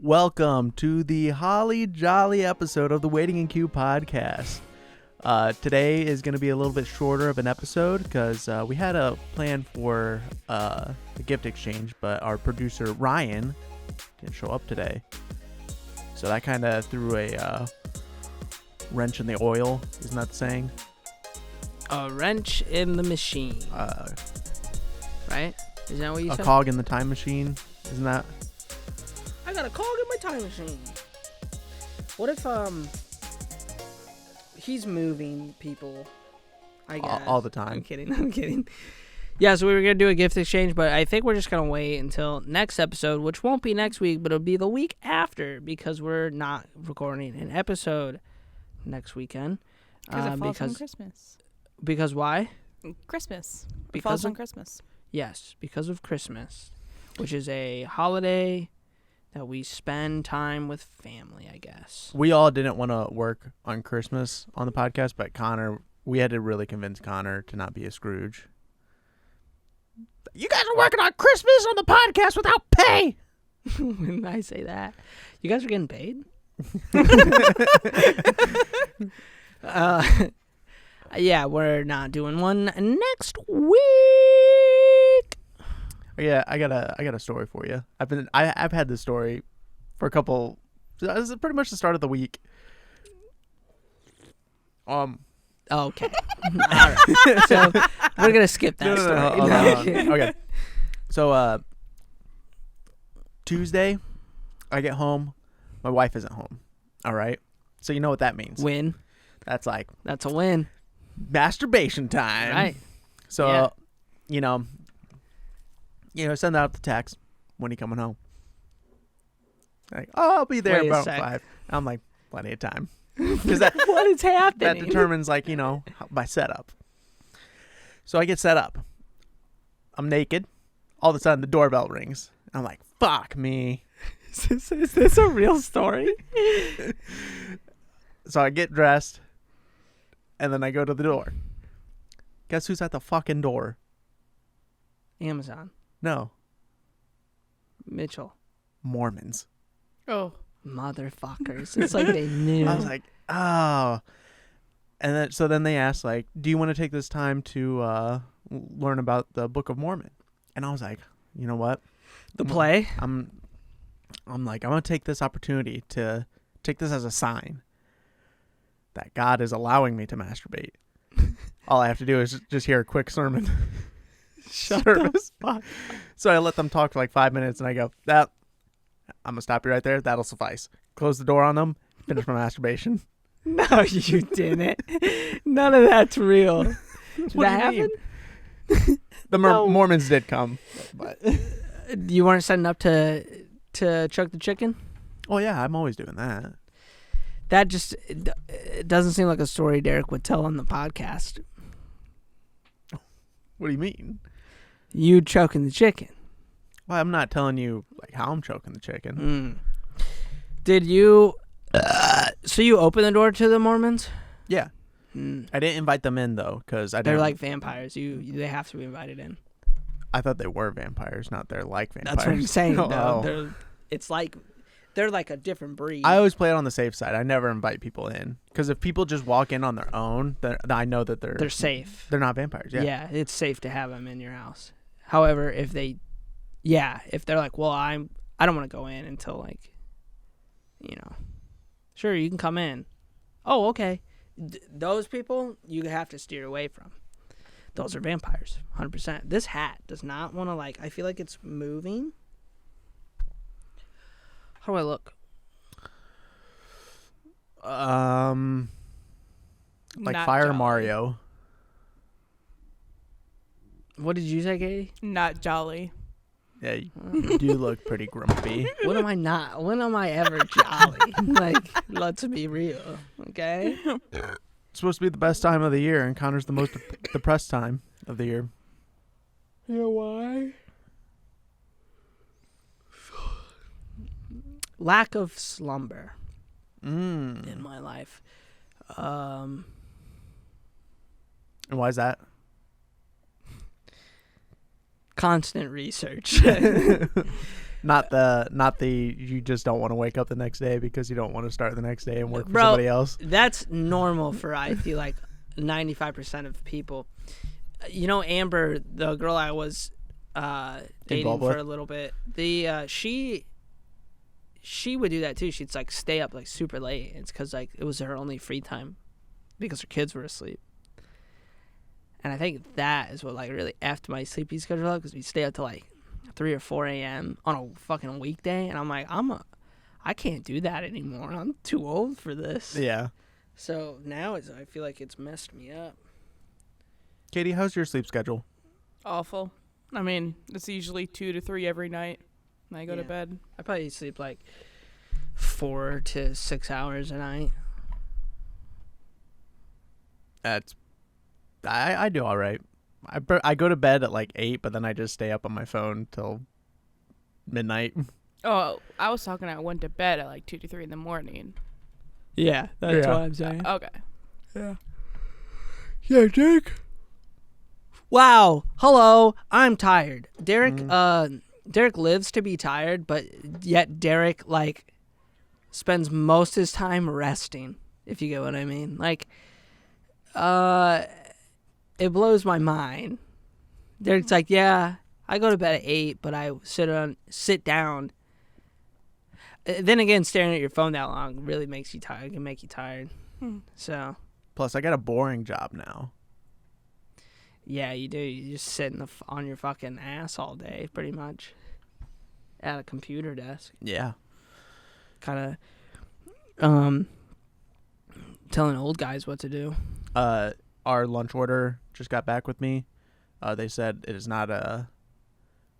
Welcome to the holly jolly episode of the Waiting in Queue podcast. Today is going to be a little bit shorter of an episode because we had a plan for a gift exchange, but our producer Ryan didn't show up today. So that kind of threw a wrench in the oil, isn't that the saying? A wrench in the machine. Right? Is that what you said? A cog in the time machine, isn't that? I got a cog in my time machine. What if he's moving people? I guess all the time. I'm kidding. Yeah, so we were gonna do a gift exchange, but I think we're just gonna wait until next episode, which won't be next week, but it'll be the week after because we're not recording an episode next weekend. Because it falls on Christmas. Because why? Christmas. It Because falls on of- Christmas. Yes, because of Christmas, which is a holiday that we spend time with family, I guess. We all didn't want to work on Christmas on the podcast, but Connor, we had to really convince Connor to not be a Scrooge. You guys are working on Christmas on the podcast without pay. When I say that, you guys are getting paid. Yeah, we're not doing one next week. Yeah, I got a story for you. I've had this story for a couple. This is pretty much the start of the week. Okay. All right. So we're gonna skip that story. Hold on. Okay. So Tuesday, I get home. My wife isn't home. All right. So you know what that means. Win. That's like That's a win. masturbation time. Right. So Yeah. Send out the text when you coming home. Like, I'll be there Wait a about sec. 5. I'm like, plenty of time. Because that What is happening? that determines my setup. So I get set up. I'm naked. All of a sudden the doorbell rings. I'm like, fuck me. Is this a real story? So I get dressed and then I go to the door. Guess who's at the fucking door? Amazon. No. Mitchell. Mormons. Oh. Motherfuckers. It's like they knew. I was like, oh. And then they asked, like, do you want to take this time to learn about the Book of Mormon? And I was like, you know what? The play? I'm like, I'm going to take this opportunity to take this as a sign that God is allowing me to masturbate. All I have to do is just hear a quick sermon. Service. So I let them talk for like 5 minutes and I go, I'm going to stop you right there. That'll suffice. Close the door on them. Finish my masturbation. No, you didn't. None of that's real. What That do you mean? happened? The No. Mormons did come. But You weren't setting up to chuck the chicken? oh, yeah, I'm always doing that. That just it doesn't seem like a story Derek would tell on the podcast. What do you mean? You choking the chicken. Well, I'm not telling you like how I'm choking the chicken. Did you... so you opened the door to the Mormons? Yeah. I didn't invite them in, though, because They're like vampires. They have to be invited in. I thought they were vampires, not they're like vampires. That's what I'm saying. Oh. Though. They're like a different breed. I always play it on the safe side. I never invite people in. Because if people just walk in on their own, I know that They're safe. They're not vampires, yeah. Yeah, it's safe to have them in your house. However, if they're like, well, I don't want to go in until sure, you can come in. Oh, okay. Those people you have to steer away from. Those are vampires, 100%. This hat does not want to I feel like it's moving. How do I look? Like Not Fire jolly. Mario. What did you say, Katie? Not jolly. Yeah, you do look pretty grumpy. When am I not? When am I ever jolly? Let's be real, okay? It's supposed to be the best time of the year, and Connor's the most depressed time of the year. You know why? Lack of slumber in my life. And why is that? Constant research. Not the you just don't want to wake up the next day because you don't want to start the next day and work for Bro, somebody else. That's normal for, I feel like, 95% of people. You know, Amber, the girl I was dating for a little bit, she would do that too. She'd like stay up like super late. It's because like it was her only free time because her kids were asleep. And I think that is what like really effed my sleeping schedule up, because we stay up till like 3 or 4 a.m. on a fucking weekday, and I'm like, I can't do that anymore. I'm too old for this. Yeah. So now I feel like it's messed me up. Katie, how's your sleep schedule? Awful. I mean, it's usually 2 to 3 every night when I go to bed. I probably sleep like 4 to 6 hours a night. I do all right. I go to bed at like 8, but then I just stay up on my phone till midnight. Oh, I was talking. I went to bed at like 2 to 3 in the morning. Yeah, that's what I'm saying. Okay. Yeah. Yeah, Jake. Wow. Hello. I'm tired. Derek lives to be tired, but yet Derek like spends most of his time resting, if you get what I mean. Like it blows my mind. Derek's like, yeah, I go to bed at 8, but I sit down. Then again, staring at your phone that long really makes you tired. It can make you tired. So. Plus, I got a boring job now. Yeah, you do. You just sit on your fucking ass all day, pretty much, at a computer desk. Yeah. Kind of, telling old guys what to do. Our lunch order just got back with me. They said it is not a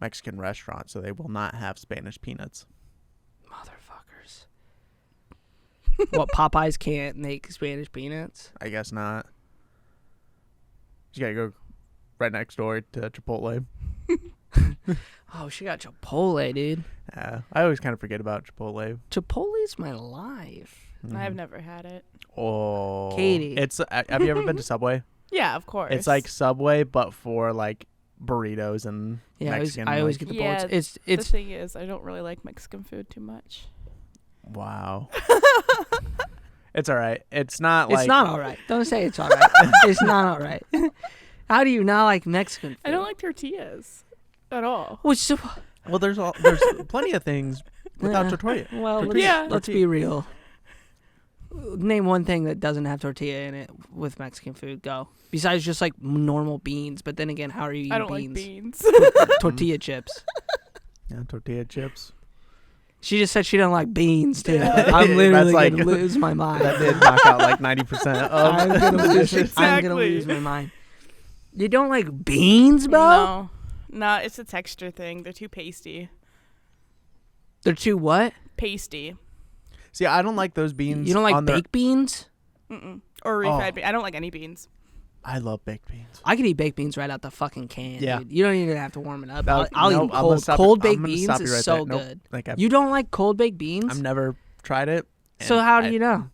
Mexican restaurant, so they will not have Spanish peanuts. Motherfuckers. What, Popeyes can't make Spanish peanuts? I guess not. You gotta go right next door to Chipotle. Oh, she got Chipotle, dude. Yeah, I always kind of forget about Chipotle. Chipotle's my life. I've never had it. Oh, Katie. Have you ever been to Subway? Yeah, of course. It's like Subway, but for like burritos and Mexican. I always get the bullets. It's the thing is, I don't really like Mexican food too much. Wow. It's all right. It's not like... It's not all right. Don't say it's all right. It's not all right. How do you not like Mexican food? I don't like tortillas at all. Well, there's plenty of things without tortilla. Well, let's be real. Name one thing that doesn't have tortilla in it with Mexican food. Go. Besides just like normal beans. But then again, how are you eating beans? I don't like beans. Tortilla chips. Yeah, tortilla chips. She just said she doesn't like beans, too. I'm literally going to lose my mind. That did knock out like 90% of I'm gonna lose my mind. You don't like beans, bro? No, it's a texture thing. They're too pasty. They're too what? Pasty. See, I don't like those beans. You don't like baked beans? Mm-mm. Or refried beans. I don't like any beans. I love baked beans. I could eat baked beans right out the fucking can, yeah. dude. You don't even have to warm it up. No, I'll eat them cold. Cold baked beans is right so there. good. Nope. You don't like cold baked beans? I've never tried it. So how do you know?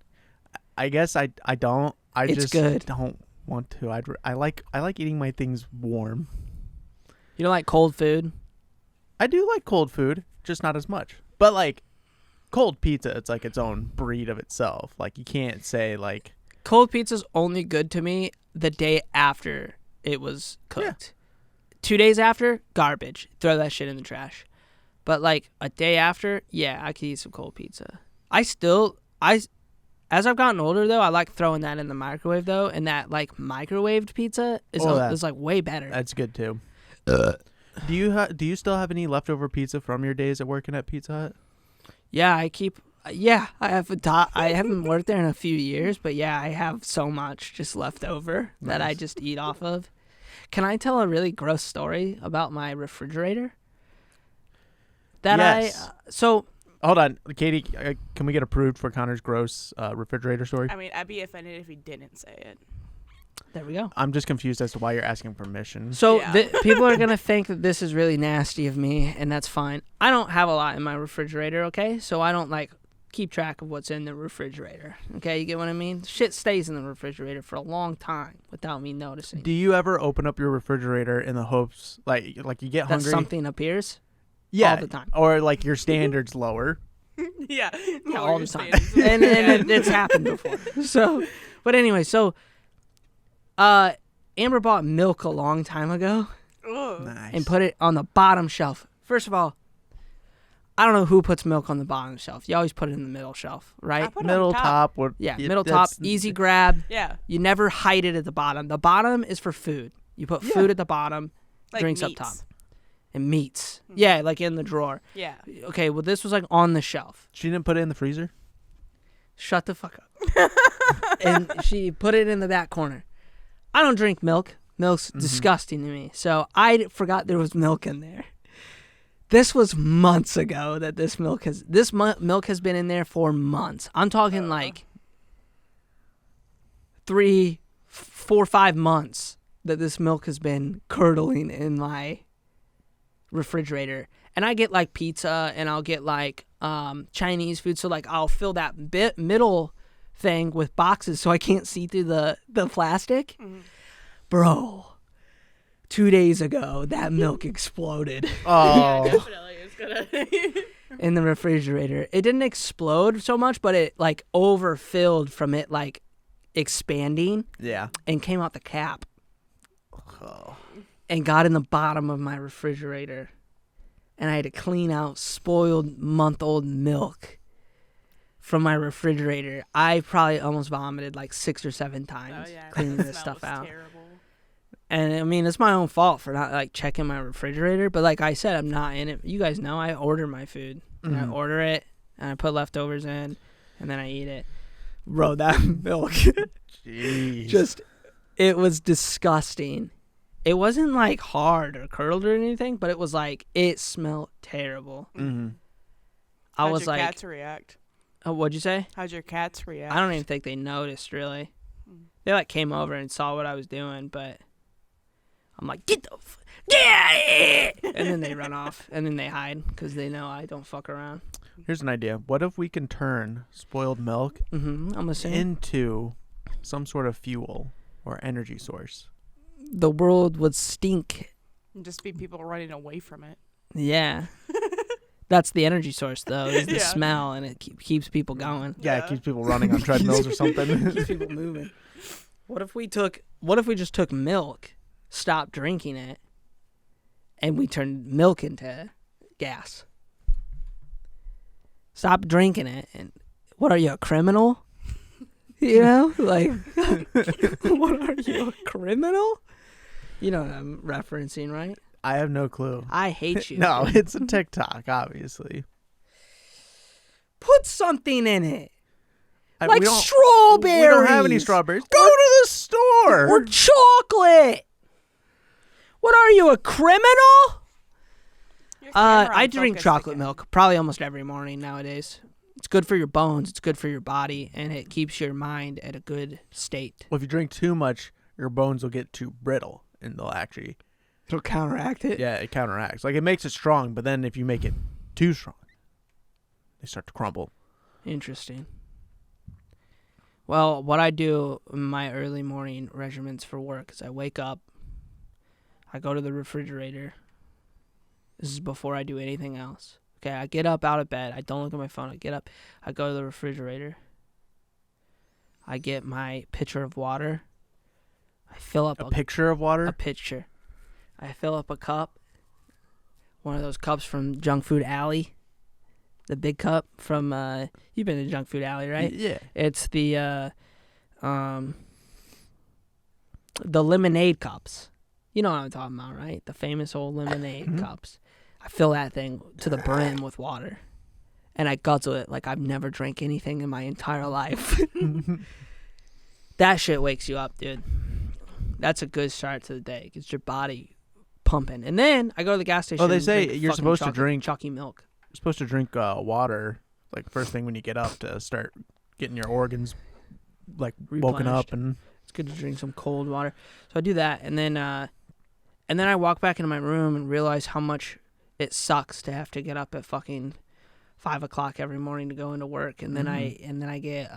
I guess I don't. I it's just good. don't want to. I like eating my things warm. You don't like cold food? I do like cold food, just not as much. But like cold pizza, it's like its own breed of itself. Like you can't say like cold pizza's only good to me the day after it was cooked. Yeah. 2 days after, garbage. Throw that shit in the trash. But like a day after, yeah, I could eat some cold pizza. As I've gotten older though, I like throwing that in the microwave though, and that like microwaved pizza is like way better. That's good too. Do you still have any leftover pizza from your days at working at Pizza Hut? Yeah, I have. I haven't worked there in a few years, but yeah, I have so much just left over that I just eat off of. Can I tell a really gross story about my refrigerator? Yes. Hold on, Katie. Can we get approved for Connor's gross refrigerator story? I mean, I'd be offended if he didn't say it. There we go. I'm just confused as to why you're asking permission. So people are going to think that this is really nasty of me, and that's fine. I don't have a lot in my refrigerator, okay? So I don't, like, keep track of what's in the refrigerator, okay? You get what I mean? Shit stays in the refrigerator for a long time without me noticing. Do you ever open up your refrigerator in the hopes, like you get hungry? That something appears? Yeah, all the time. or like your standards lower. Yeah, Yeah, lower all your the time. standards. and it's happened before. So, but anyway, Amber bought milk a long time ago Ugh. Nice. and put it on the bottom shelf. First of all, I don't know who puts milk on the bottom shelf. You always put it in the middle shelf, I right? put it middle on the top. top. Or, Yeah, middle top, that's- easy grab. Yeah, You never hide it at the bottom. The bottom is for food. You put food at the bottom, like drinks meats. up top, and meats. Yeah, like in the drawer. Yeah. Okay, well, this was like on the shelf. She didn't put it in the freezer. Shut the fuck up. And she put it in the back corner. I don't drink milk. Milk's disgusting to me. So I forgot there was milk in there. This was months ago that this milk has been in there for months. I'm talking like 3, 4, 5 months that this milk has been curdling in my refrigerator. And I get like pizza and I'll get like Chinese food. So like I'll fill that middle thing with boxes so I can't see through the plastic. Bro, 2 days ago that milk exploded Oh, Definitely, it's gonna. in the refrigerator. It didn't explode so much, but it like overfilled from it like expanding yeah. and came out the cap Oh. and got in the bottom of my refrigerator. And I had to clean out spoiled month-old milk from my refrigerator. I probably almost vomited like 6 or 7 times Oh yeah, cleaning the this smell stuff was out. Terrible. And I mean, it's my own fault for not like checking my refrigerator. But like I said, I'm not in it. You guys know I order my food. And I order it and I put leftovers in and then I eat it. Bro, that milk Jeez. it was disgusting. It wasn't like hard or curdled or anything, but it was like, it smelled terrible. Mm-hmm. I How'd was your like, cats react? oh, what'd you say? How'd your cats react? I don't even think they noticed really. They like came over and saw what I was doing, but I'm like, get the yeah, and then they run off and then they hide because they know I don't fuck around. Here's an idea. What if we can turn spoiled milk I'm assuming into some sort of fuel or energy source? the world would stink. And just be people running away from it. Yeah. That's the energy source, though, is the Yeah. smell, and it keeps people going. Yeah, it keeps people running on treadmills or something. Keeps people moving. What if we just took milk, stopped drinking it, and we turned milk into gas? Stop drinking it, and what are you, a criminal? You know, like, what are you, a criminal? You know what I'm referencing, right? I have no clue. I hate you. No, it's a TikTok, obviously. Put something in it. Like we don't, strawberries. We don't have any strawberries. Go to the store. Or chocolate. What are you, a criminal? Your camera I on drink focus chocolate again. milk probably almost every morning nowadays. It's good for your bones. It's good for your body, and it keeps your mind at a good state. Well, if you drink too much, your bones will get too brittle, and they'll actually, It'll counteract it. yeah, it counteracts. Like, it makes it strong, but then if you make it too strong, they start to crumble. Interesting. Well, what I do in my early morning regimens for work is I wake up, I go to the refrigerator. This is before I do anything else. Okay, I get up out of bed. I don't look at my phone. I get up. I go to the refrigerator. I get my pitcher of water. I fill up A picture of a water? pitcher. I fill up a cup. One of those cups from Junk Food Alley. The big cup from you've been to Junk Food Alley, right? Yeah. It's the lemonade cups. You know what I'm talking about, right? The famous old lemonade cups. I fill that thing to the brim with water. And I guzzle it like I've never drank anything in my entire life. That shit wakes you up, dude. That's a good start to the day. Gets your body pumping. And then I go to the gas station. Oh, they and say drink you're fucking supposed to drink- chalky milk. You're supposed to drink water, like, first thing when you get up to start getting your organs, like, woken up. Replenished. And It's good to drink some cold water. So I do that, and then I walk back into my room and realize how much it sucks to have to get up at fucking 5 o'clock every morning to go into work, and then I get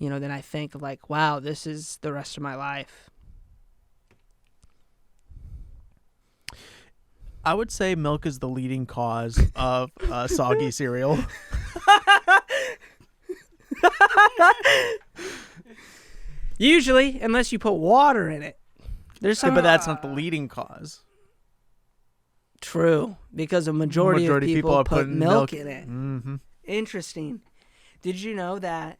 then I think like, wow, this is the rest of my life. I would say milk is the leading cause of soggy cereal. Usually, unless you put water in it. There's some. But that's not the leading cause. True, because a majority of people are put putting milk in it. Mm-hmm. Interesting. Did you know that?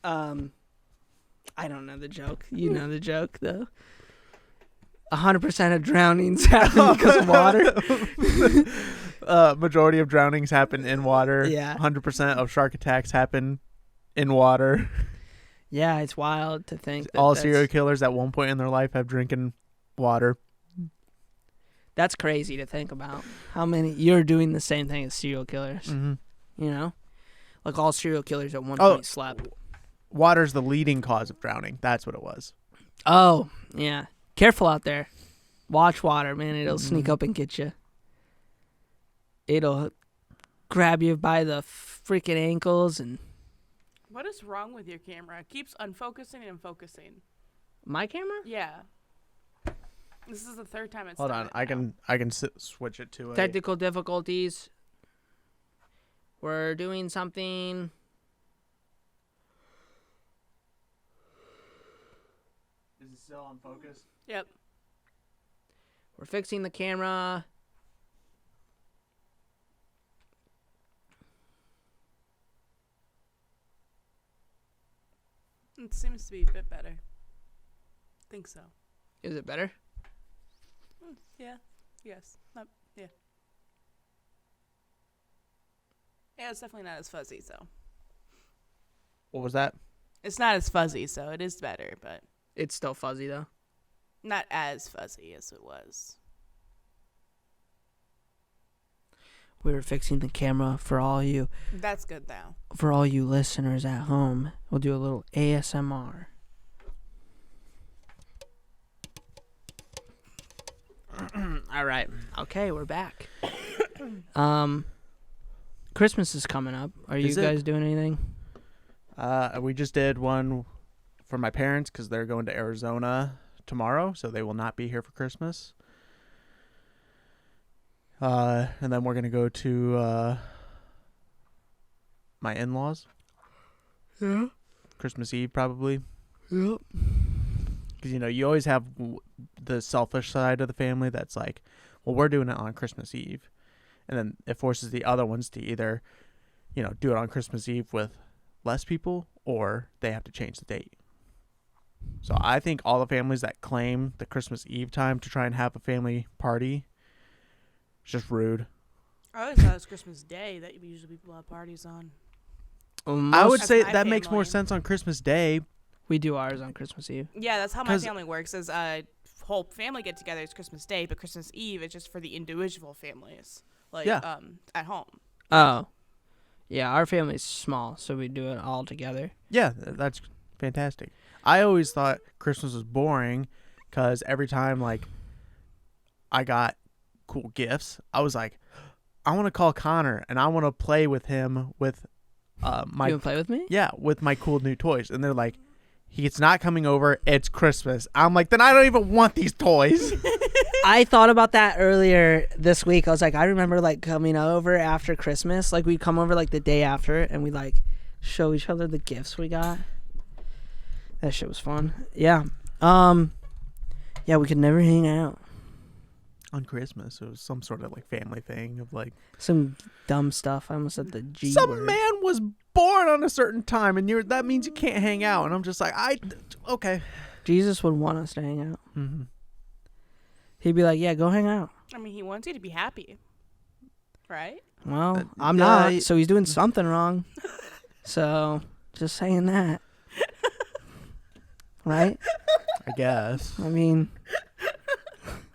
I don't know the joke. You know the joke, though. 100% of drownings happen because of water. Majority of drownings happen in water. Yeah. 100% of shark attacks happen in water. Yeah, it's wild to think that All serial killers at one point in their life have drinking water. That's crazy to think about. How many you're doing the same thing as serial killers? Mm-hmm. You know, like all serial killers at one point slept. Water's the leading cause of drowning. That's what it was. Oh yeah, careful out there. Watch water, man. It'll sneak up and get you. It'll grab you by the freaking ankles and. What is wrong with your camera? It keeps unfocusing and focusing. My camera? Yeah. This is the third time it's Hold done on, I can switch it to a... Technical difficulties. We're doing something. Is it still on focus? Yep. We're fixing the camera. It seems to be a bit better. Think so. Is it better? Yeah. Yes. Yeah. Yeah, it's definitely not as fuzzy, so. What was that? It's not as fuzzy, so it is better, but It's still fuzzy though. not as fuzzy as it was. We were fixing the camera for all you That's good now. listeners at home. We'll do a little ASMR. All right. Okay, we're back. Christmas is coming up. Are you Is it? guys doing anything? We just did one for my parents because they're going to Arizona tomorrow, so they will not be here for Christmas. And then we're going to go to my in-laws. Yeah. Christmas Eve, probably. Yep. Because, you always have the selfish side of the family that's like, well, we're doing it on Christmas Eve. And then it forces the other ones to either, do it on Christmas Eve with less people or they have to change the date. So I think all the families that claim the Christmas Eve time to try and have a family party is just rude. I always thought it was Christmas Day that usually people have parties on. I would That's say my that makes more family. sense on Christmas Day. We do ours on Christmas Eve. Yeah, that's how my 'Cause- family works. Is whole family get together is Christmas Day, but Christmas Eve is just for the individual families, like Yeah. at home. Oh. Yeah, our family's small, so we do it all together. Yeah, that's fantastic. I always thought Christmas was boring because every time I got cool gifts, I was like, I want to call Connor and I want to play with him with You my wanna play with me? with my cool new toys. And they're like, he's not coming over. It's Christmas. I'm like, then I don't even want these toys. I thought about that earlier this week. I was like, I remember coming over after Christmas. We'd come over the day after and we'd show each other the gifts we got. That shit was fun. Yeah. Yeah, we could never hang out. On Christmas, it was some sort of family thing of Some dumb stuff. I almost said the G some word. man was born on a certain time and that means you can't hang out. And I'm just like, okay. Jesus would want us to hang out. Mm-hmm. He'd be like, yeah, go hang out. I mean, he wants you to be happy, right? Well, I'm yeah, not, so he's doing something wrong. So, just saying that. Right? I guess. I mean,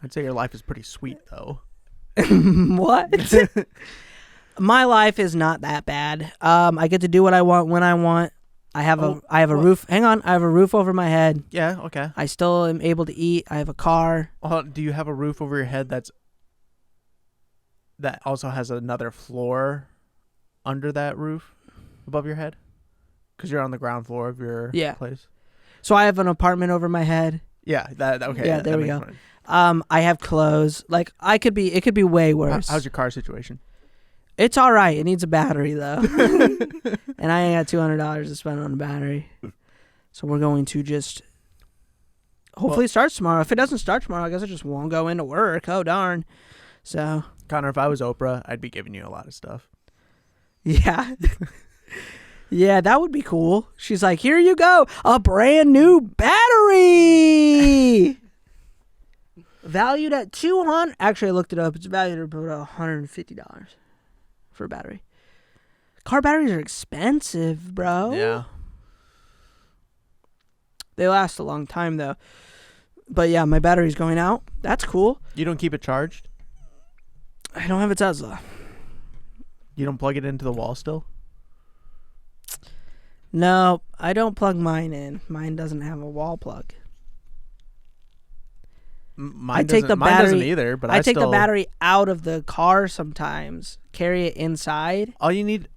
I'd say your life is pretty sweet, though. what? My life is not that bad. I get to do what I want when I want. I have a roof. Hang on, I have a roof over my head. Yeah, okay. I still am able to eat. I have a car. Do you have a roof over your head that also has another floor under that roof above your head? Because you're on the ground floor of your Yeah. place. So I have an apartment over my head. Yeah, that okay. Yeah, that there we makes go. sense. I have clothes. Like it could be way worse. How's your car situation? It's all right. It needs a battery though, and I ain't got $200 to spend on a battery. So we're going to just hopefully it starts tomorrow. If it doesn't start tomorrow, I guess I just won't go into work. Oh darn. So Connor, if I was Oprah, I'd be giving you a lot of stuff. yeah. Yeah, that would be cool. She's like, here you go, a brand new battery. Valued at $200. Actually, I looked it up. It's valued at about $150 for a battery. Car batteries are expensive, bro. Yeah. They last a long time, though. But yeah, my battery's going out. That's cool. You don't keep it charged? I don't have a Tesla. You don't plug it into the wall still? No, I don't plug mine in. Mine doesn't have a wall plug. Mine take the mine doesn't battery- either, but I take still, the battery out of the car sometimes, carry it inside. All you need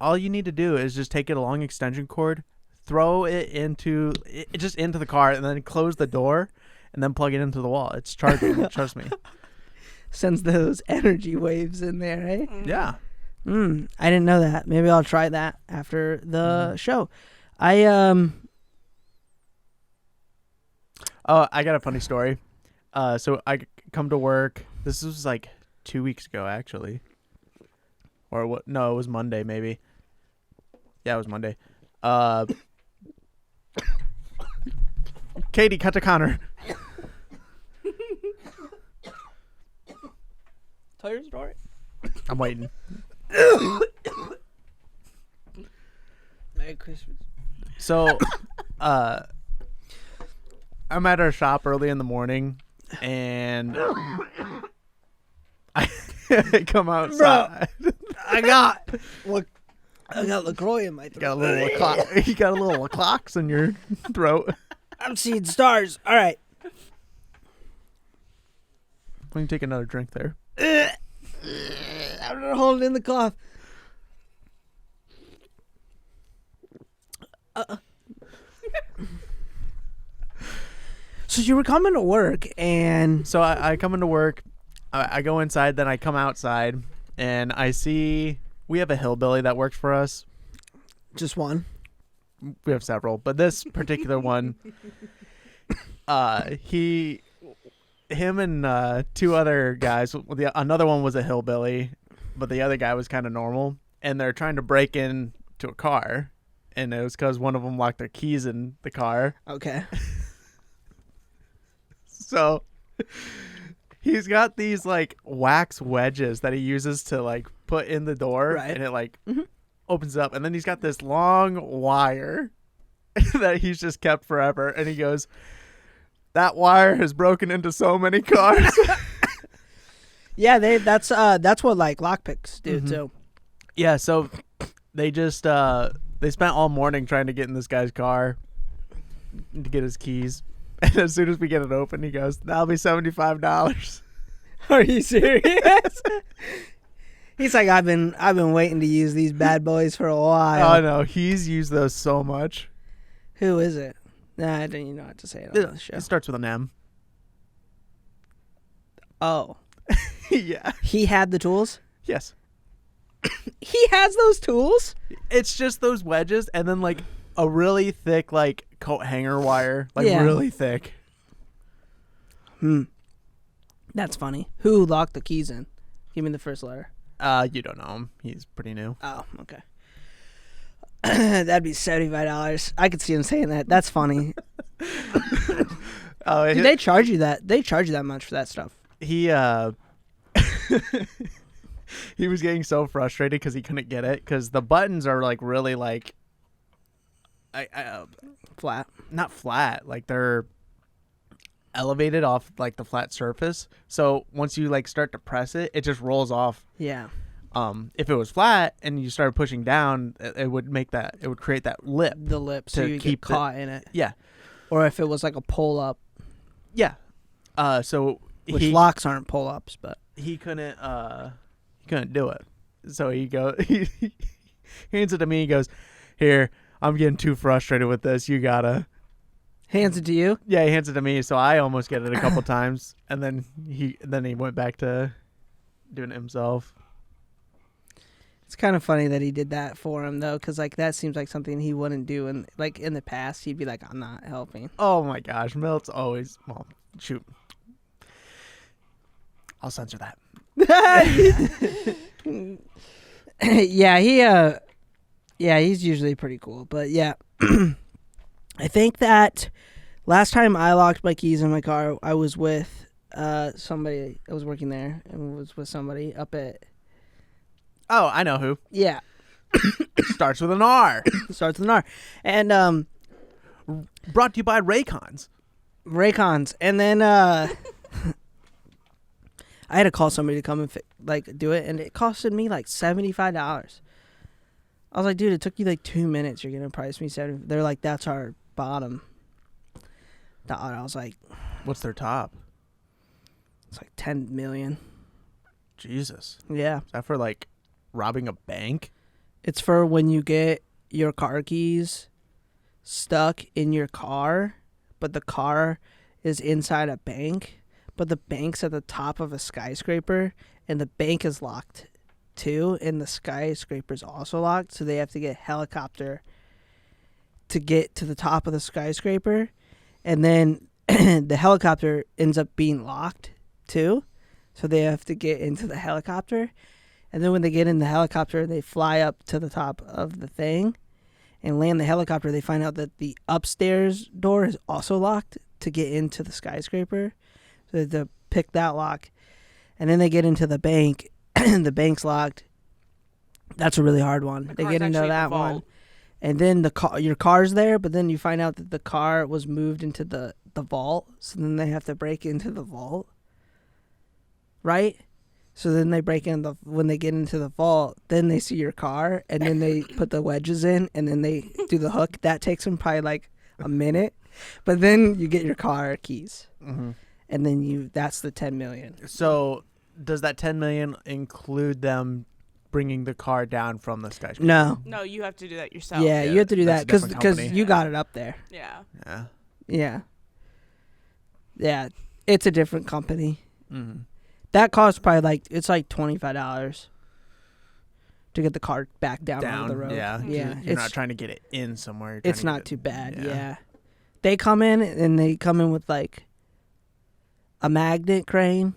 to do is just take it a long extension cord, throw it into the car, and then close the door, and then plug it into the wall. It's charging. Trust me. Sends those energy waves in there, eh? Yeah. I didn't know that. Maybe I'll try that after the show. Oh, I got a funny story. So I come to work. This was like 2 weeks ago, actually. Or what? No, it was Monday, maybe. Yeah, it was Monday. Katie, cut to Connor. Tell your story. I'm waiting. Merry Christmas. So, I'm at our shop early in the morning, and I come outside. I got LaCroix in my throat. Got a little you got a little clocks in your throat. I'm seeing stars. All right. Let me take another drink there. I'm gonna hold it in the cough. So you were coming to work, and So I come into work, I go inside, then I come outside, and I see we have a hillbilly that works for us. just one. We have several, but this particular one, him and two other guys. Another one was a hillbilly, but the other guy was kind of normal, and they're trying to break into a car, and it was because one of them locked their keys in the car. Okay. So he's got these like wax wedges that he uses to like put in the door, Right. and it like opens up, and then he's got this long wire that he's just kept forever, and he goes, that wire has broken into so many cars. Yeah, that's what like lockpicks do too. Yeah, so they just they spent all morning trying to get in this guy's car to get his keys. And as soon as we get it open, he goes, that'll be $75. Are you serious? He's like, I've been waiting to use these bad boys for a while. Oh no, he's used those so much. Who is it? Nah, I didn't even know what to say on the show. It starts with an M. Oh, Yeah. he had the tools. Yes. He has those tools. It's just those wedges and then like a really thick like coat hanger wire, like Yeah. really thick. That's funny. Who locked the keys in? Give me the first letter. You don't know him. He's pretty new. Oh, okay. That'd be $75. I could see him saying that. That's funny. Oh, Dude, they charge you that. They charge you that much for that stuff. he he was getting so frustrated because he couldn't get it because the buttons are like really like Flat. not flat, like they're elevated off like the flat surface, so once you like start to press it, it just rolls off. Yeah. If it was flat and you started pushing down, it would create that lip. The lip, so To you keep get caught in it. Yeah. Or if it was like a pull up, Yeah. So which locks aren't pull ups, but he couldn't do it. So he hands it to me. He goes, "Here, I'm getting too frustrated with this. You gotta." Hands it to you. Yeah, he hands it to me, so I almost get it a couple times, and then he went back to doing it himself. It's kind of funny that he did that for him though, because like that seems like something he wouldn't do. And like in the past, he'd be like, "I'm not helping." Oh my gosh, Milt's always shoot. I'll censor that. Yeah, he's usually pretty cool. But yeah, I think that last time I locked my keys in my car, I was with somebody. I was working there and was with somebody up at. Oh, I know who. Yeah, Starts with an R. starts with an R, and Brought to you by Raycons. Raycons, and then I had to call somebody to come and do it, and it costed me like $75. I was like, dude, it took you like 2 minutes. You're gonna price me $70. They're like, that's our bottom dollar. I was like, What's their top? it's like 10 million. Jesus. Yeah, Is that for like robbing a bank? it's for when you get your car keys stuck in your car, but the car is inside a bank, but the bank's at the top of a skyscraper, and the bank is locked too, and the skyscraper's also locked, so they have to get a helicopter to get to the top of the skyscraper, and then the helicopter ends up being locked too, so they have to get into the helicopter, and then when they get in the helicopter, they fly up to the top of the thing and land the helicopter. They find out that the upstairs door is also locked to get into the skyscraper, so they have to pick that lock, and then they get into the bank. The bank's locked. That's a really hard one. The They car's get into actually in the that one, vault. and then your car's there, but then you find out that the car was moved into the vault, so then they have to break into the vault, right? So then they break in when they get into the vault, then they see your car, and then they put the wedges in, and then they do the hook. That takes them probably like a minute, but then you get your car keys, and then that's the 10 million. So does that 10 million include them bringing the car down from the skyscraper? No, you have to do that yourself. Yeah, you have to do that's that a different because company. you got it up there. Yeah. Yeah. Yeah, it's a different company. Mm-hmm. That costs probably it's like $25 to get the car back down onto the road. Yeah. Yeah, You're not trying to get it in somewhere. You're trying it's to not get it- too bad. Yeah, they come in with like a magnet crane,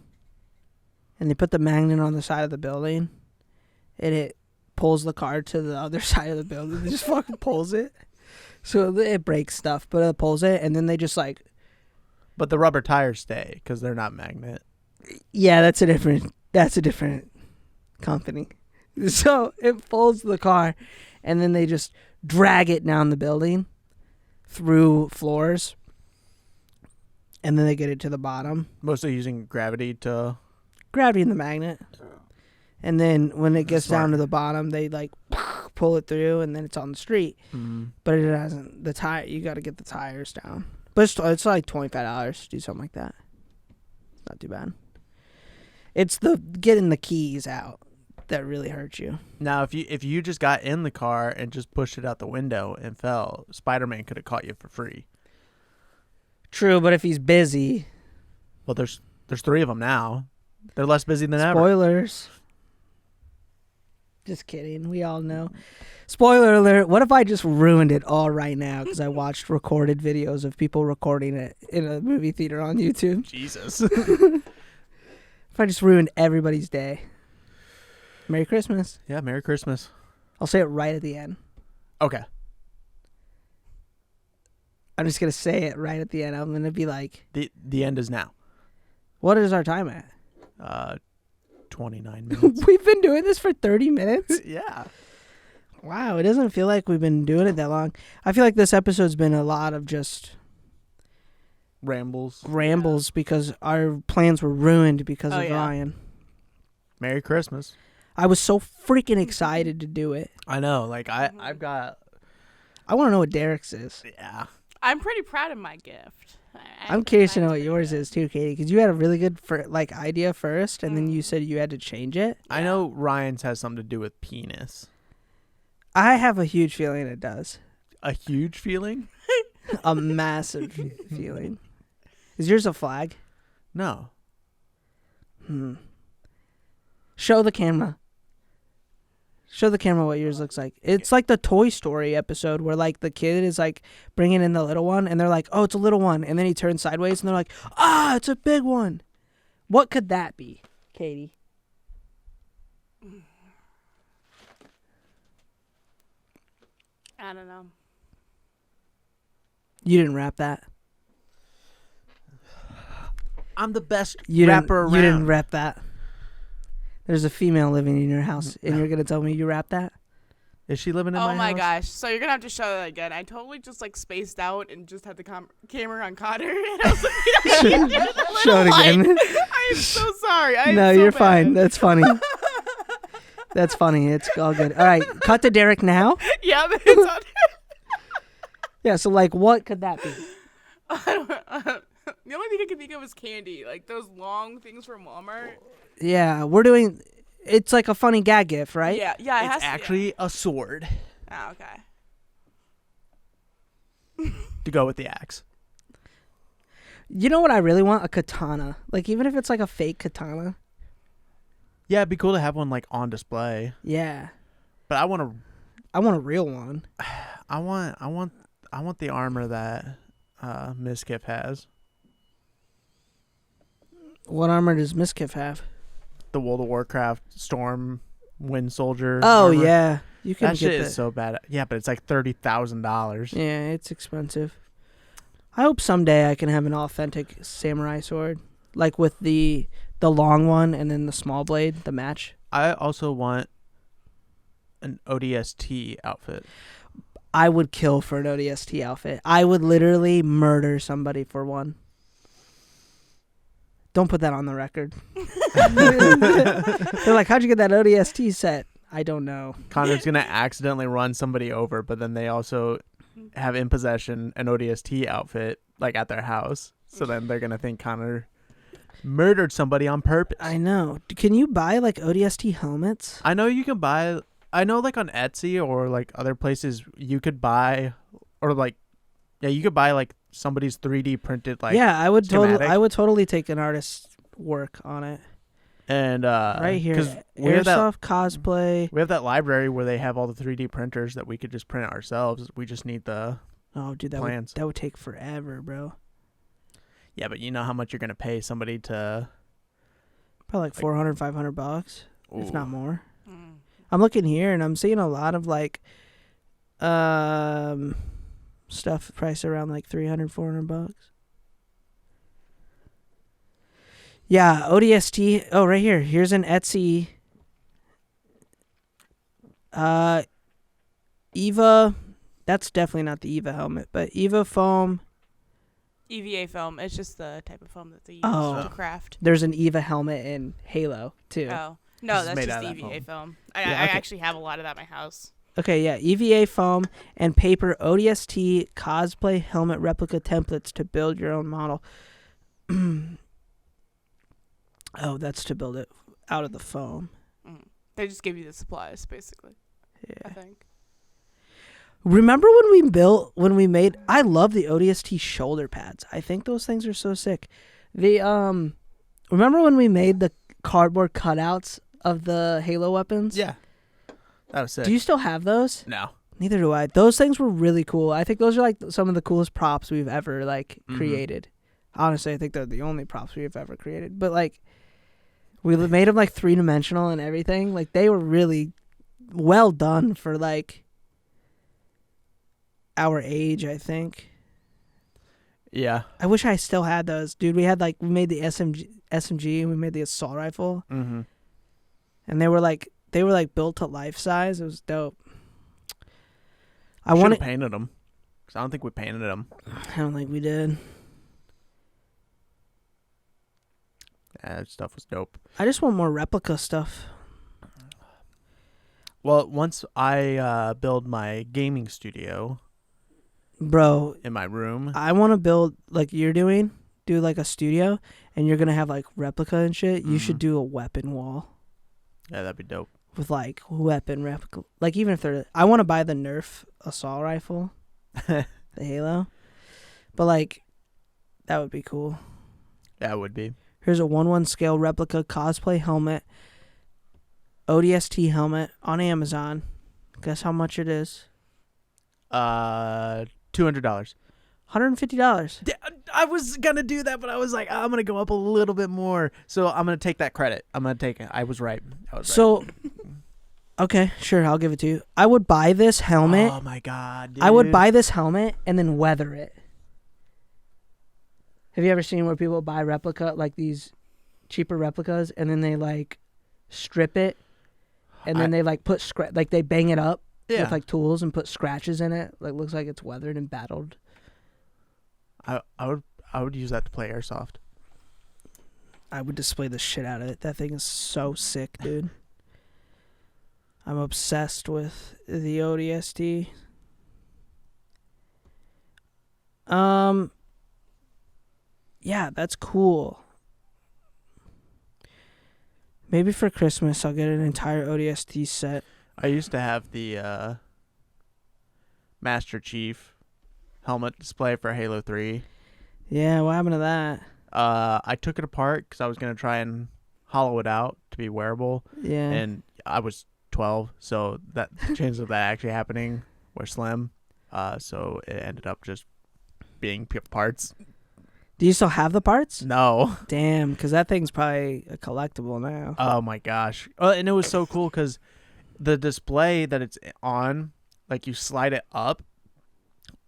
and they put the magnet on the side of the building, and it pulls the car to the other side of the building. It just fucking pulls it, so it breaks stuff, but it pulls it, and then they just like. But the rubber tires stay because they're not magnet. Yeah, that's a different company. So it pulls the car, and then they just drag it down the building through floors, and then they get it to the bottom. Mostly using gravity to. Gravity and the magnet. And then when it gets Smart. down to the bottom, they like pull it through, and then it's on the street. But it hasn't the tire. You got to get the tires down. But it's like $25 to do something like that. It's not too bad. It's the getting the keys out that really hurts you. Now, if you just got in the car and just pushed it out the window and fell, Spider-Man could have caught you for free. True, but if he's busy, Well, there's 3 of them now. They're less busy than ever. spoilers. Just kidding. We all know. Spoiler alert. What if I just ruined it all right now because I watched recorded videos of people recording it in a movie theater on YouTube? Jesus. If I just ruined everybody's day. Merry Christmas. Yeah, Merry Christmas. I'll say it right at the end. Okay. I'm just going to say it right at the end. I'm going to be like, The end is now. what is our time at? 29 minutes. We've been doing this for 30 minutes? Yeah. Wow, it doesn't feel like we've been doing it that long. I feel like this episode's been a lot of just rambles because our plans were ruined because of Ryan. Merry Christmas. I was so freaking excited to do it. I know. Like, I've got... I want to know what Derek's is. Yeah. I'm pretty proud of my gift. I'm curious to know what yours is too, Katie, because you had a really good idea first, and then you said you had to change it. I know Ryan's has something to do with penis. I have a huge feeling it does. A huge feeling? A massive feeling. Is yours a flag? No. Show the camera. Show the camera what yours looks like. It's like the Toy Story episode where like the kid is like bringing in the little one and they're like, oh, it's a little one. And then he turns sideways and they're like, it's a big one. What could that be, Katie? I don't know. You didn't wrap that. I'm the best You rapper around. You didn't wrap that. There's a female living in your house, and you're gonna tell me you wrapped that? Is she living in my house? Oh my gosh. So you're going to have to show that again. I totally just like spaced out and just had the camera on Connor. And I was like, Show it again. I am so sorry. No, you're fine. That's funny. That's funny. It's all good. All right, cut to Derek now. Yeah, it's on. Yeah, so like what could that be? The only thing I can think of is candy. Like those long things from Walmart. Yeah, we're doing... It's like a funny gag gif, right? Yeah. It It's has actually a sword. To, yeah. Oh, okay. To go with the axe. You know what I really want? A katana. Like, even if it's like a fake katana. Yeah, it'd be cool to have one like on display. Yeah. But I want a real one. I want the armor that Miskiff has. What armor does Miskiff have? The World of Warcraft Storm Wind Soldier. Oh, armor. yeah. You can That get shit that. is so bad. Yeah, but it's like $30,000. Yeah, it's expensive. I hope someday I can have an authentic samurai sword. Like with the long one and then the small blade, the match. I also want an ODST outfit. I would kill for an ODST outfit. I would literally murder somebody for one. Don't put that on the record. They're like, how'd you get that ODST set? I don't know. Connor's going to accidentally run somebody over, but then they also have in possession an ODST outfit like at their house. So then they're going to think Connor murdered somebody on purpose. I know. Can you buy like ODST helmets? I know you can buy... I know like on Etsy or like other places you could buy or like... Yeah, you could buy like somebody's 3D printed like... Yeah, I would schematic. I would totally take an artist's work on it. And right here, 'cause we have that, airsoft cosplay. we have that library where they have all the 3D printers that we could just print ourselves. We just need the Oh, dude, plans. that would take forever, bro. Yeah, but you know how much you're gonna pay somebody to Probably like $400, $500, if Ooh. not more. Mm. I'm looking here and I'm seeing a lot of like, stuff priced around like $300, $400. Yeah, ODST. Oh, right here. Here's an Etsy. Eva. That's definitely not the Eva helmet, but Eva foam. EVA foam. It's just the type of foam that they use Oh. to craft. There's an Eva helmet in Halo too. Oh. This No, is that's made just out of that EVA foam. I Yeah, okay. actually have a lot of that at my house. Okay, yeah, EVA foam and paper ODST cosplay helmet replica templates to build your own model. Oh, that's to build it out of the foam. They just give you the supplies, basically. I Yeah. think. Remember when we made? I love the ODST shoulder pads. I think those things are so sick. Remember when we made the cardboard cutouts of the Halo weapons? Yeah. That was sick. Do you still have those? No. Neither do I. Those things were really cool. I think those are like some of the coolest props we've ever like created. Honestly, I think they're the only props we've ever created. But like, we made them like 3-dimensional and everything. Like they were really well done for like our age, I think. Yeah. I wish I still had those, dude. We made the SMG and we made the assault rifle, Mm-hmm. and they were like built to life size. It was dope. I Should want have painted them. Because I don't think we painted them. I don't think we did. Yeah, that stuff was dope. I just want more replica stuff. Well, once I build my gaming studio Bro, in my room. I want to build like you're doing, do like a studio, and you're going to have like replica and shit. You should do a weapon wall Yeah, that'd be dope. with like weapon replica. Like even if they're, I want to buy the Nerf assault rifle, the Halo. But like, that would be cool. That would be. Here's a 1/1 scale replica cosplay helmet, ODST helmet on Amazon. Guess how much it is? $200. $150. I was gonna do that, but I was like, I'm gonna go up a little bit more. So I'm gonna take that credit. I'm gonna take it. I was right. So, okay, sure, I'll give it to you. I would buy this helmet. Oh my god, dude. I would buy this helmet and then weather it. Have you ever seen where people buy replica, like these cheaper replicas, and then they like strip it, and then they like put like they bang it up with like tools and put scratches in it, like looks like it's weathered and battled. I would use that to play airsoft. I would display the shit out of it. That thing is so sick, dude. I'm obsessed with the ODST. Yeah, that's cool. Maybe for Christmas I'll get an entire ODST set. I used to have the Master Chief helmet display for Halo 3. Yeah, what happened to that? I took it apart because I was going to try and hollow it out to be wearable. Yeah. And I was 12, so that chances of that actually happening were slim. So it ended up just being parts. Do you still have the parts? No. Damn, because that thing's probably a collectible now. Oh my gosh. And it was so cool because the display that it's on, like you slide it up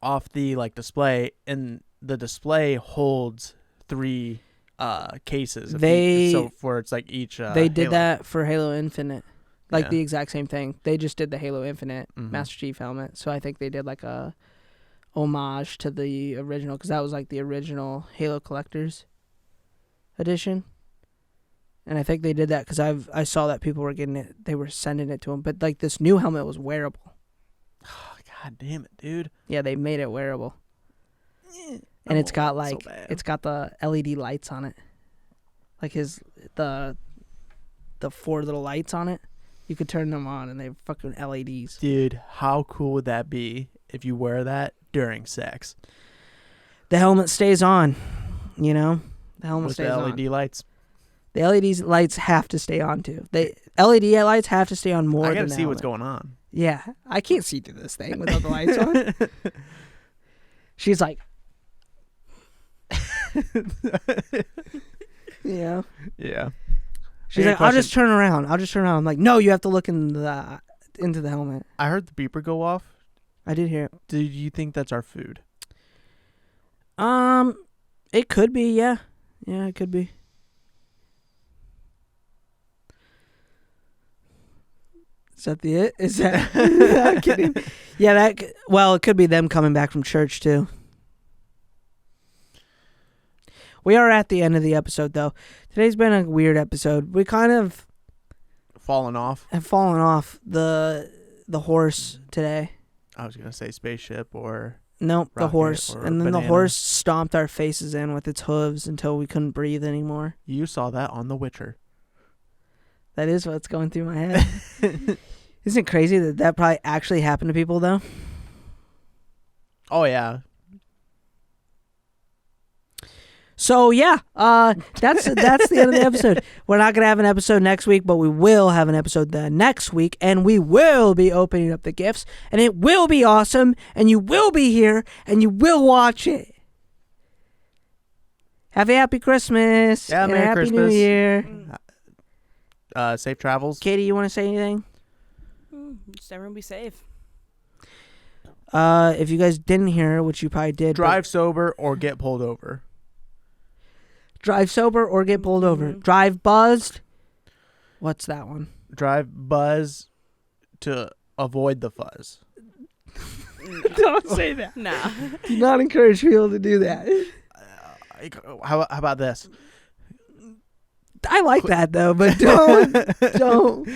off the like display, and the display holds 3 cases. So for it's like each. They did Halo. that for Halo Infinite, like Yeah. the exact same thing. They just did the Halo Infinite Mhm. Master Chief helmet. So I think they did like a homage to the original, because that was like the original Halo Collector's edition. And I think they did that because I saw that people were getting it. They were sending it to them. But like this new helmet was wearable. Oh, God damn it, dude. Yeah, they made it wearable. And it's got like it's got the LED lights on it. Like the 4 little lights on it. You could turn them on and they're fucking LEDs. Dude, how cool would that be if you wear that during sex? The helmet stays on, you know? The helmet With stays the on. LED lights. The LED lights have to stay on too. LED lights have to stay on more I than gotta the see what's helmet. going on. Yeah, I can't see through this thing without the lights on. She's like, you know? Yeah. She's Hey, like, I'll just turn around. I'm like, no, you have to look into the helmet. I heard the beeper go off. I did hear it. Do you think that's our food? It could be, yeah. Yeah, it could be. Is that the it? Is that? I'm kidding. Yeah, it could be them coming back from church too. We are at the end of the episode, though. Today's been a weird episode. We kind of Falling off. have fallen off the horse today. I was gonna say spaceship or Nope, the rocket horse. or And then banana. the horse stomped our faces in with its hooves until we couldn't breathe anymore. You saw that on The Witcher. That is what's going through my head. Isn't it crazy that probably actually happened to people, though? Oh yeah. So yeah, that's the end of the episode. We're not gonna have an episode next week, but we will have an episode the next week, and we will be opening up the gifts, and it will be awesome, and you will be here, and you will watch it. Have a happy Christmas. Yeah, and Merry a happy Christmas. New Year. Safe travels. Katie, you want to say anything? Just everyone be safe. If you guys didn't hear, which you probably did, Drive sober or get pulled over. drive sober or get pulled over. Drive buzzed. What's that one? Drive buzz to avoid the fuzz. Don't say that. Nah. Do not encourage people to do that. How about this? I like that though, but don't.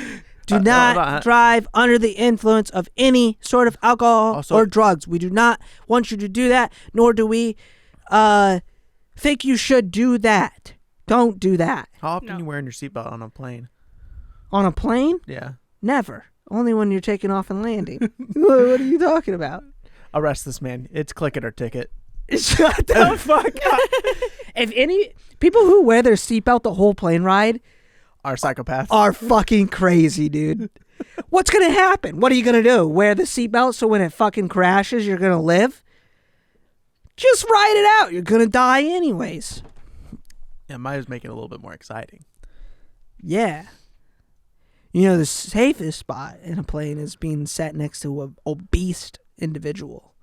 Do not drive under the influence of any sort of alcohol Also- or drugs. We do not want you to do that, nor do we think you should do that. Don't do that. How often No. you wearing your seatbelt on a plane? On a plane? Yeah. Never. Only when you're taking off and landing. What are you talking about? Arrest this man. It's click it or ticket. Shut the fuck up. If any people who wear their seatbelt the whole plane ride Are psychopaths. are fucking crazy, dude. What's gonna happen? What are you gonna do? Wear the seatbelt so when it fucking crashes, you're gonna live? Just ride it out. You're gonna die anyways. Yeah, might as make it a little bit more exciting. Yeah. You know, the safest spot in a plane is being sat next to an obese individual.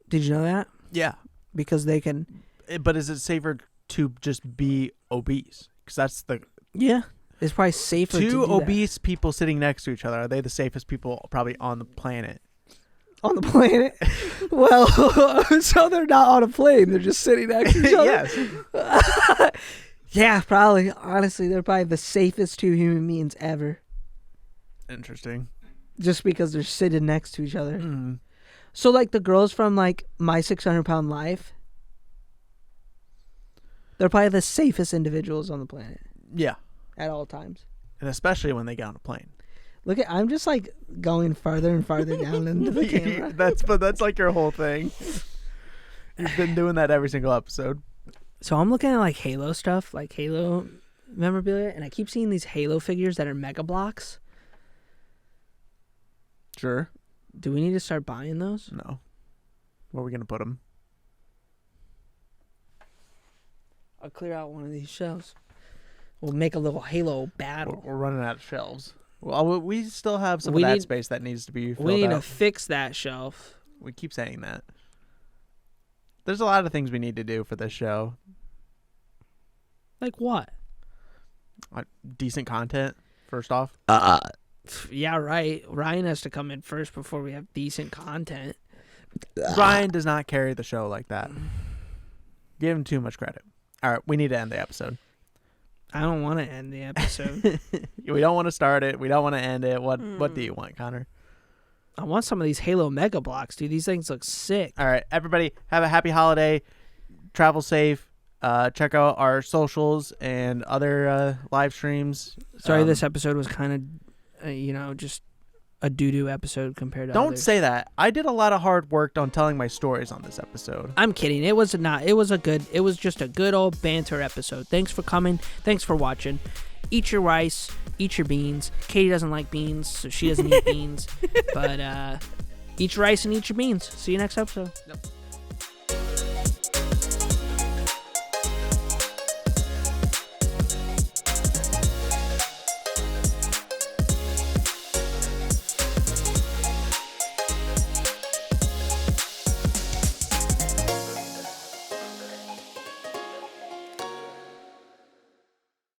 Did you know that? Yeah. Because they can... But is it safer to just be obese? Because that's the... Yeah. It's probably safer to do obese people sitting next to each other. Are they the safest people probably on the planet? On the planet? Well, so they're not on a plane. They're just sitting next to each other? Yes. Yeah, probably. Honestly, they're probably the safest two human beings ever. Interesting. Just because they're sitting next to each other. Mm. So, like, the girls from, like, My 600-Pound Life, they're probably the safest individuals on the planet. Yeah. At all times. And especially when they get on a plane. Look at, I'm just, like, going farther and farther down into the camera. That's like your whole thing. You've been doing that every single episode. So I'm looking at, like, Halo stuff, like Halo memorabilia, and I keep seeing these Halo figures that are Mega Blocks. Sure. Do we need to start buying those? No. Where are we going to put them? I'll clear out one of these shelves. We'll make a little Halo battle. We're running out of shelves. Well, we still have some of that space that needs to be filled We need out. to fix that shelf. We keep saying that. There's a lot of things we need to do for this show. Like what? Decent content, first off. Yeah, right. Ryan has to come in first before we have decent content. Ryan does not carry the show like that. Give him too much credit. All right, we need to end the episode. I don't want to end the episode. We don't want to start it. We don't want to end it. What do you want, Connor? I want some of these Halo Mega Blocks, dude. These things look sick. All right, everybody, have a happy holiday. Travel safe. Check out our socials and other live streams. Sorry, this episode was kind of, just a doo-doo episode compared to Don't others. say that. I did a lot of hard work on telling my stories on this episode. I'm kidding. It was not. It was just a good old banter episode. Thanks for coming. Thanks for watching. Eat your rice. Eat your beans. Katie doesn't like beans, so she doesn't eat beans. But eat your rice and eat your beans. See you next episode. Yep.